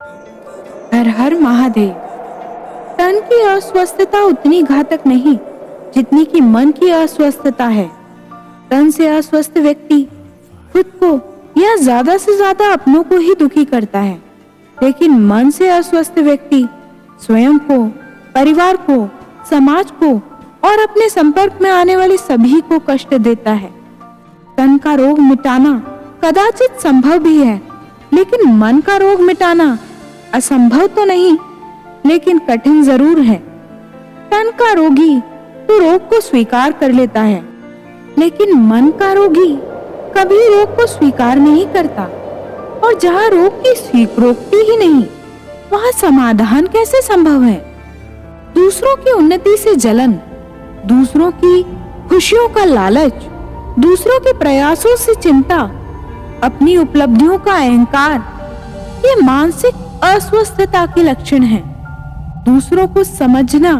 हर हर महादेव। तन की अस्वस्थता उतनी घातक नहीं जितनी कि मन की अस्वस्थता है। तन से अस्वस्थ व्यक्ति खुद को या ज्यादा से ज्यादा अपनों को ही दुखी करता है, लेकिन मन से अस्वस्थ व्यक्ति स्वयं को, परिवार को, समाज को और अपने संपर्क में आने वाले सभी को कष्ट देता है। तन का रोग मिटाना कदाचित संभव भी है, लेकिन मन का रोग मिटाना असंभव तो नहीं, लेकिन कठिन जरूर है। तन का रोगी तो रोग को स्वीकार कर लेता है, लेकिन मन का रोगी कभी रोग को स्वीकार नहीं करता। और जहाँ रोग की स्वीकृति ही नहीं, वहाँ समाधान कैसे संभव है? दूसरों की उन्नति से जलन, दूसरों की खुशियों का लालच, दूसरों के प्रयासों से चिंता, अपनी उपलब्धियों का अहंकार, ये मानसिक अस्वस्थता के लक्षण हैं। दूसरों को समझना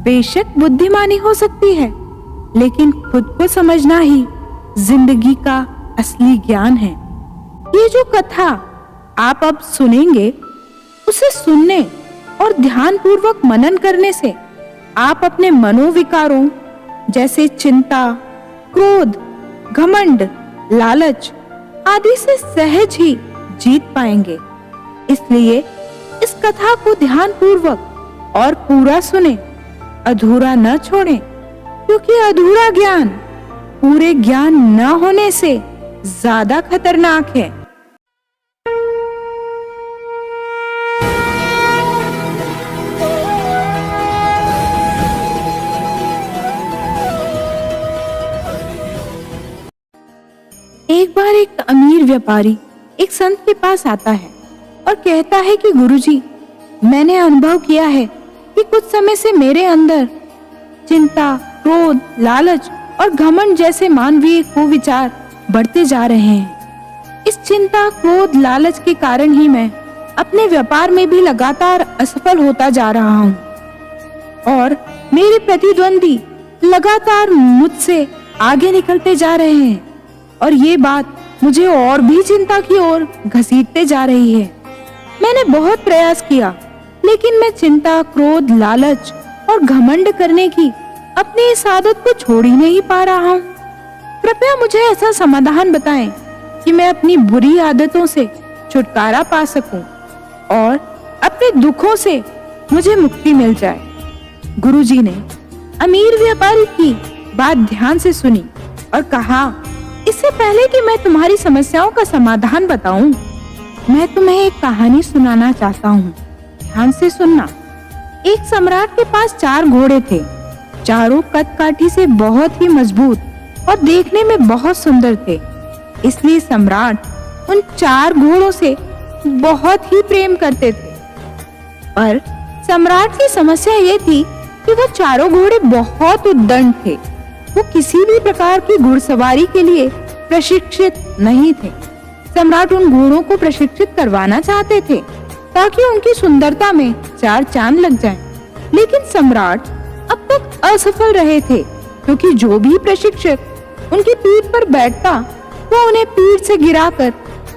बेशक बुद्धिमानी हो सकती है, लेकिन खुद को समझना ही जिंदगी का असली ज्ञान है। ये जो कथा आप अब सुनेंगे, उसे सुनने और ध्यानपूर्वक मनन करने से आप अपने मनोविकारों जैसे चिंता, क्रोध, घमंड, लालच आदि से सहज ही जीत पाएंगे। इसलिए इस कथा को ध्यानपूर्वक और पूरा सुने, अधूरा न छोड़ें, क्योंकि अधूरा ज्ञान पूरे ज्ञान न होने से ज्यादा खतरनाक है। एक बार एक अमीर व्यापारी एक संत के पास आता है और कहता है कि गुरुजी, मैंने अनुभव किया है कि कुछ समय से मेरे अंदर चिंता, क्रोध, लालच और घमंड जैसे मानवीय कुविचार बढ़ते जा रहे हैं। इस चिंता, क्रोध, लालच के कारण ही मैं अपने व्यापार में भी लगातार असफल होता जा रहा हूँ और मेरे प्रतिद्वंदी लगातार मुझसे आगे निकलते जा रहे हैं और ये बात मुझे और भी चिंता की ओर घसीटते जा रही है। मैंने बहुत प्रयास किया, लेकिन मैं चिंता, क्रोध, लालच और घमंड करने की अपनी इस आदत को छोड़ ही नहीं पा रहा हूँ। कृपया मुझे ऐसा समाधान बताएं कि मैं अपनी बुरी आदतों से छुटकारा पा सकूं और अपने दुखों से मुझे मुक्ति मिल जाए। गुरुजी ने अमीर व्यापारी की बात ध्यान से सुनी और कहा, इससे पहले कि मैं तुम्हारी समस्याओं का समाधान बताऊं, मैं तुम्हें एक कहानी सुनाना चाहता हूँ। ध्यान से सुनना। एक सम्राट के पास 4 घोड़े थे। चारों कद-काठी से बहुत ही मजबूत और देखने में बहुत सुंदर थे। इसलिए सम्राट उन 4 घोड़ों से बहुत ही प्रेम करते थे। पर सम्राट की समस्या ये थी कि वो चारों घोड़े बहुत उद्दंड थे। वो किसी भी प्रकार की घुड़सवारी के लिए प्रशिक्षित नहीं थे। सम्राट उन घोड़ों को प्रशिक्षित करवाना चाहते थे ताकि उनकी सुंदरता में 4 चांद लग जाएं। लेकिन सम्राट अब तक असफल रहे थे, क्योंकि जो भी प्रशिक्षक उनकी पीठ पर बैठता वो उन्हें पीठ से गिराकर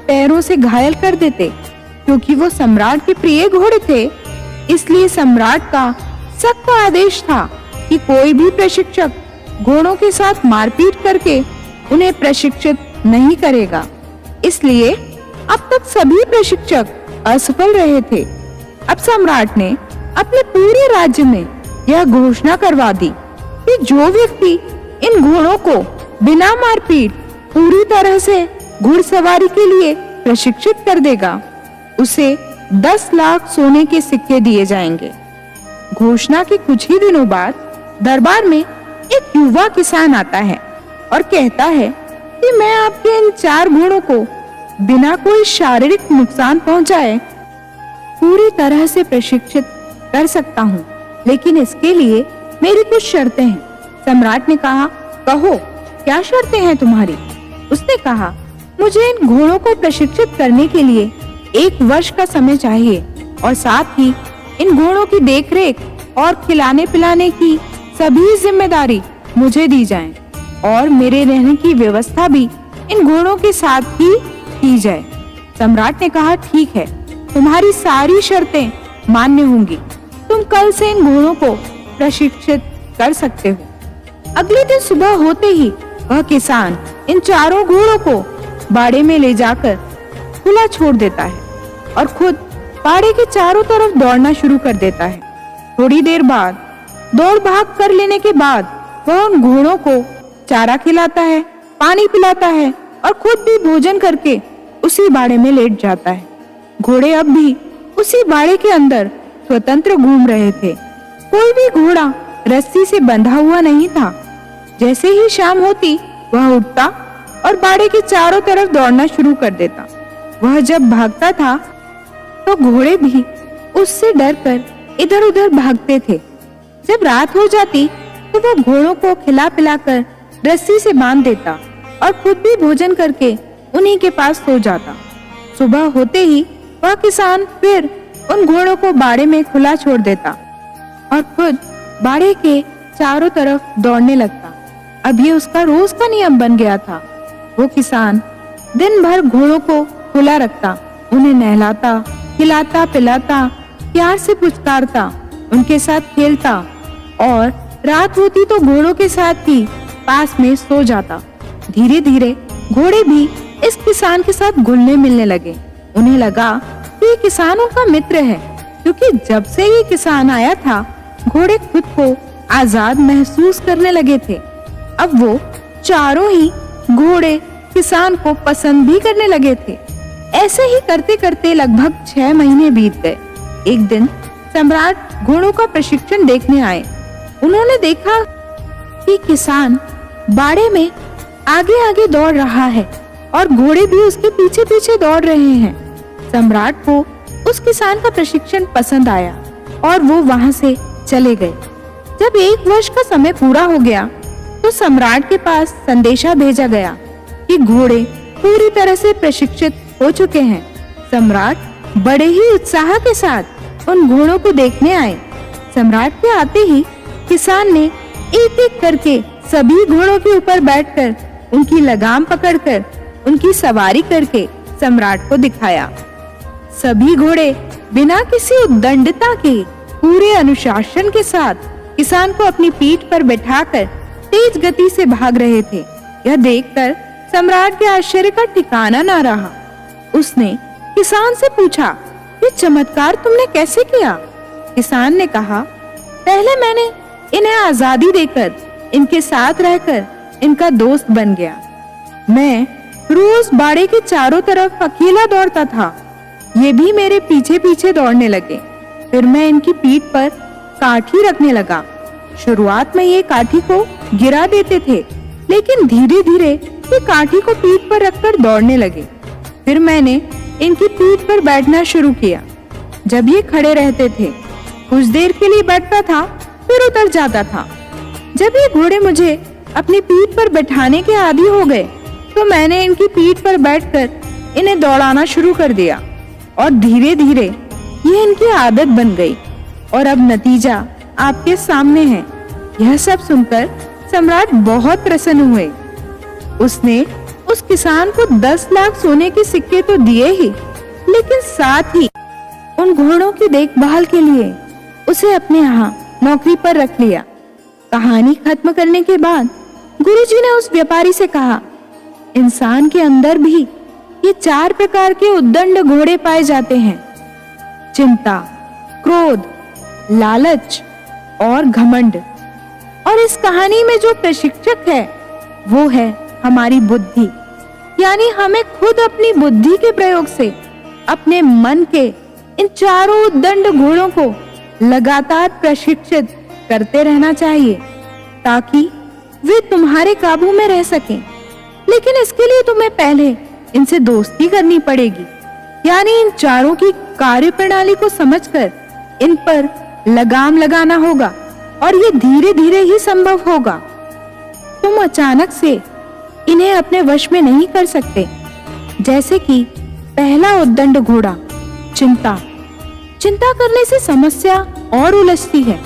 पैरों से घायल कर देते। क्योंकि वो सम्राट के प्रिय घोड़े थे, इसलिए सम्राट का सख्त आदेश था कि कोई भी प्रशिक्षक घोड़ों के साथ मारपीट करके उन्हें प्रशिक्षित नहीं करेगा। इसलिए अब तक सभी प्रशिक्षक असफल रहे थे। अब सम्राट ने अपने पूरे राज्य में यह घोषणा करवा दी कि जो व्यक्ति इन घोड़ों को बिना मारपीट पूरी तरह से घुड़सवारी के लिए प्रशिक्षित कर देगा, उसे 10 लाख सोने के सिक्के दिए जाएंगे। घोषणा के कुछ ही दिनों बाद दरबार में एक युवा किसान आता है और कहता है कि मैं आपके इन 4 घोड़ों को बिना कोई शारीरिक नुकसान पहुंचाए पूरी तरह से प्रशिक्षित कर सकता हूँ, लेकिन इसके लिए मेरी कुछ शर्तें हैं। सम्राट ने कहा, कहो क्या शर्तें हैं तुम्हारी? उसने कहा, मुझे इन घोड़ों को प्रशिक्षित करने के लिए 1 वर्ष का समय चाहिए और साथ ही इन घोड़ों की देखरेख और खिलाने पिलाने की सभी जिम्मेदारी मुझे दी जाए और मेरे रहने की व्यवस्था भी इन घोड़ों के साथ ही की जाए। सम्राट ने कहा, ठीक है, तुम्हारी सारी शर्तें मान्य होंगी। तुम कल से इन घोड़ों को प्रशिक्षित कर सकते हो। अगले दिन सुबह होते ही वह किसान इन चारों घोड़ों को बाड़े में ले जाकर खुला छोड़ देता है और खुद बाड़े के चारों तरफ दौड़ना शुरू कर देता है। थोड़ी देर बाद दौड़ भाग कर लेने के बाद वह उन घोड़ों को चारा खिलाता है, पानी पिलाता है और खुद भी भोजन करके उसी बाड़े में लेट जाता है। घोड़े अब भी उसी बाड़े के अंदर स्वतंत्र घूम रहे थे। कोई भी घोड़ा रस्सी से बंधा हुआ नहीं था। जैसे ही शाम होती वह उठता और बाड़े के चारों तरफ दौड़ना शुरू कर देता। वह जब भागता था तो घोड़े भी उससे डरकर इधर उधर भागते थे। जब रात हो जाती तो वह घोड़ों को खिला पिलाकर रस्सी से बांध देता और खुद भी भोजन करके उन्हीं के पास सो जाता। सुबह होते ही वह किसान फिर उन घोड़ों को बाड़े में खुला छोड़ देता और खुद बाड़े के चारों तरफ दौड़ने लगता। अब ये उसका रोज का नियम बन गया था। वो किसान दिन भर घोड़ों को खुला रखता, उन्हें नहलाता, खिलाता पिलाता, प्यार से पुचकारता, उनके साथ खेलता और रात होती तो घोड़ों के साथ ही पास में सो जाता। धीरे धीरे घोड़े भी इस किसान के साथ घुलने मिलने लगे। उन्हें लगा कि ये किसान उनका मित्र है, क्योंकि जब से ये किसान आया था घोड़े खुद को आजाद महसूस करने लगे थे। अब वो चारों ही घोड़े किसान को पसंद भी करने लगे थे। ऐसे ही करते करते लगभग 6 महीने बीत गए। एक दिन सम्राट घोड़ों का प्रशिक्षण देखने आए। उन्होंने देखा कि किसान बाड़े में आगे आगे दौड़ रहा है और घोड़े भी उसके पीछे पीछे दौड़ रहे हैं। सम्राट को उस किसान का प्रशिक्षण पसंद आया और वो वहां से चले गए। जब 1 वर्ष का समय पूरा हो गया तो सम्राट के पास संदेशा भेजा गया कि घोड़े पूरी तरह से प्रशिक्षित हो चुके हैं। सम्राट बड़े ही उत्साह के साथ उन घोड़ों को देखने आए। सम्राट के आते ही किसान ने एक एक करके सभी घोड़ों के ऊपर बैठकर उनकी लगाम पकड़कर उनकी सवारी करके सम्राट को दिखाया। सभी घोड़े बिना किसी उद्दंडता के पूरे अनुशासन के साथ किसान को अपनी पीठ पर बैठाकर तेज गति से भाग रहे थे। यह देखकर सम्राट के आश्चर्य का ठिकाना न रहा। उसने किसान से पूछा, ये चमत्कार तुमने कैसे किया? किसान ने कहा, पहले मैंने इन्हें आजादी देकर इनके साथ रहकर इनका दोस्त बन गया। मैं रोज बाड़े के चारों तरफ अकेला दौड़ता था। ये भी मेरे पीछे पीछे दौड़ने लगे। फिर मैं इनकी पीठ पर काठी रखने लगा। शुरुआत में ये काठी को गिरा देते थे, लेकिन धीरे धीरे ये काठी को पीठ पर रखकर दौड़ने लगे। फिर मैंने इनकी पीठ पर बैठना शुरू किया। जब ये खड़े रहते थे, कुछ देर के लिए बैठता था, फिर उतर जाता था। जब ये घोड़े मुझे अपनी पीठ पर बैठाने के आदी हो गए, तो मैंने इनकी पीठ पर बैठकर इन्हें दौड़ाना शुरू कर दिया और धीरे धीरे ये इनकी आदत बन गई और अब नतीजा आपके सामने है। यह सब सुनकर सम्राट बहुत प्रसन्न हुए। उसने उस किसान को 10 लाख सोने के सिक्के तो दिए ही, लेकिन साथ ही उन घोड़ों की देखभाल के लिए उसे अपने यहाँ नौकरी पर रख लिया। कहानी खत्म करने के बाद गुरुजी ने उस व्यापारी से कहा, इंसान के अंदर भी ये 4 प्रकार के उद्दंड घोड़े पाए जाते हैं, चिंता, क्रोध, लालच और घमंड। और इस कहानी में जो प्रशिक्षक है वो है हमारी बुद्धि। यानी हमें खुद अपनी बुद्धि के प्रयोग से अपने मन के इन चारों उद्दंड घोड़ों को लगातार प्रशिक्षित करते रहना चाहिए, ताकि वे तुम्हारे काबू में रह सकें। लेकिन इसके लिए तुम्हें पहले इनसे दोस्ती करनी पड़ेगी। यानी इन चारों की कार्य प्रणाली को समझकर इन पर लगाम लगाना होगा, और ये धीरे धीरे ही संभव होगा। तुम अचानक से इन्हें अपने वश में नहीं कर सकते। जैसे कि पहला उद्दंड घोड़ा, चिंता। चिंता करने से समस्या और उलझती है,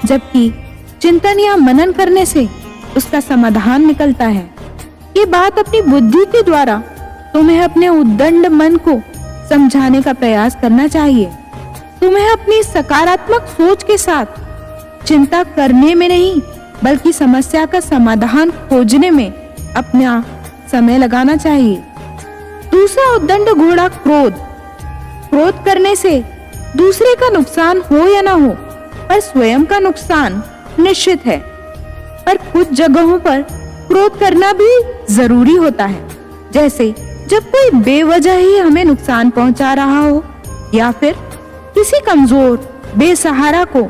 जबकि चिंतन या मनन करने से उसका समाधान निकलता है। ये बात अपनी बुद्धि के द्वारा तुम्हें अपने उद्दंड मन को समझाने का प्रयास करना चाहिए। तुम्हें अपनी सकारात्मक सोच के साथ चिंता करने में नहीं, बल्कि समस्या का समाधान खोजने में अपना समय लगाना चाहिए। दूसरा उद्दंड घोड़ा क्रोध। क्रोध करने से दूसरे का नुकसान हो या ना हो, पर स्वयं का नुकसान निश्चित है। पर कुछ जगहों पर क्रोध करना भी जरूरी होता है, जैसे जब कोई बेवजह ही हमें नुकसान पहुंचा रहा हो, या फिर किसी कमजोर बेसहारा को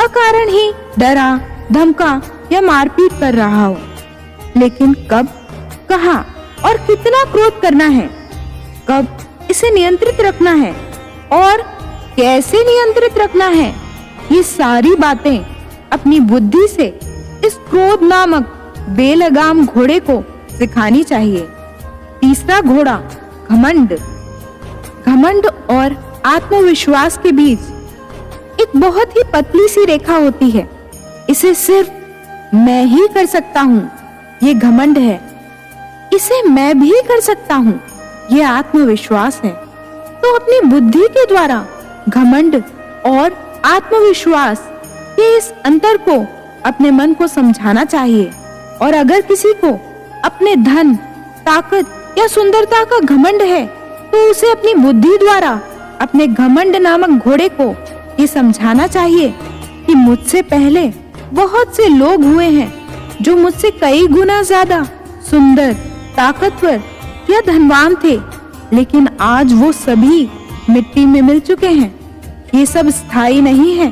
अकारण ही डरा धमका या मारपीट कर रहा हो। लेकिन कब, कहां और कितना क्रोध करना है, कब इसे नियंत्रित रखना है और कैसे नियंत्रित रखना है, ये सारी बातें अपनी बुद्धि से इस क्रोध नामक बेलगाम घोड़े को सिखानी चाहिए। तीसरा घोड़ा घमंड। घमंड और आत्मविश्वास के बीच एक बहुत ही पतली सी रेखा होती है। इसे सिर्फ मैं ही कर सकता हूँ, ये घमंड है। इसे मैं भी कर सकता हूँ, ये आत्मविश्वास है। तो अपनी बुद्धि के द्वारा घमंड और आत्मविश्वास के इस अंतर को अपने मन को समझाना चाहिए। और अगर किसी को अपने धन, ताकत या सुंदरता का घमंड है, तो उसे अपनी बुद्धि द्वारा अपने घमंड नामक घोड़े को ये समझाना चाहिए कि मुझसे पहले बहुत से लोग हुए हैं जो मुझसे कई गुना ज्यादा सुंदर, ताकतवर या धनवान थे, लेकिन आज वो सभी मिट्टी में मिल चुके हैं। ये सब स्थायी नहीं है,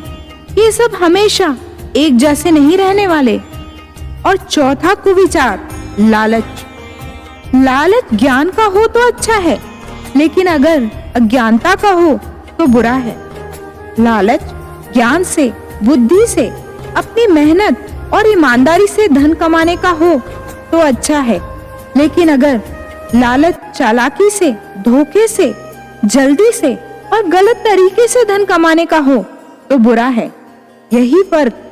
ये सब हमेशा एक जैसे नहीं रहने वाले। और चौथा कुविचार लालच। लालच ज्ञान का हो तो अच्छा है, लेकिन अगर अज्ञानता का हो तो बुरा है। लालच ज्ञान से, बुद्धि से, अपनी मेहनत और ईमानदारी से धन कमाने का हो तो अच्छा है, लेकिन अगर लालच चालाकी से, धोखे से, जल्दी से और गलत तरीके से धन कमाने का हो तो बुरा है। यही फर्क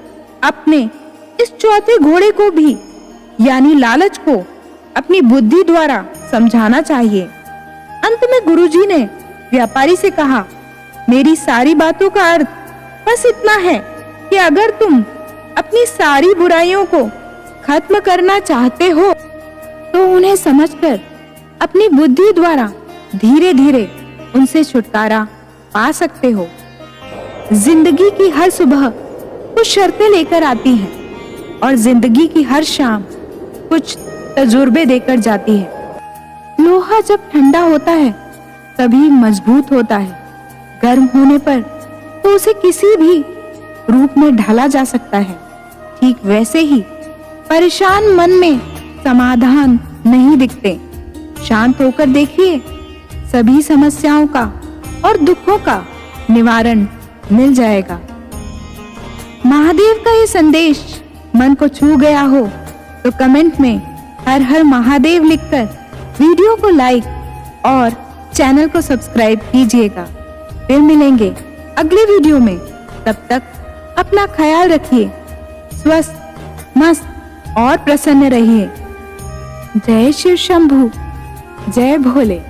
अपने इस चौथे घोड़े को भी, यानी लालच को, अपनी बुद्धि द्वारा समझाना चाहिए। अंत में गुरुजी ने व्यापारी से कहा, मेरी सारी बातों का अर्थ बस इतना है कि अगर तुम अपनी सारी बुराइयों को खत्म करना चाहते हो तो उन्हें समझकर अपनी बुद्धि द्वारा धीरे धीरे उनसे छुटकारा पा सकते हो। जिंदगी की हर सुबह कुछ शर्तें लेकर आती हैं और जिंदगी की हर शाम कुछ तजुर्बे देकर जाती है। लोहा जब ठंडा होता है तभी मजबूत होता है, गर्म होने पर तो उसे किसी भी रूप में ढाला जा सकता है। ठीक वैसे ही परेशान मन में समाधान नहीं दिखते। शांत होकर देखिए, सभी समस्याओं का और दुखों का निवारण मिल जाएगा। महादेव का ये संदेश मन को छू गया हो तो कमेंट में हर हर महादेव लिखकर वीडियो को लाइक और चैनल को सब्सक्राइब कीजिएगा। फिर मिलेंगे अगले वीडियो में। तब तक अपना ख्याल रखिए, स्वस्थ, मस्त और प्रसन्न रहिए। जय शिव शंभू, जय भोले।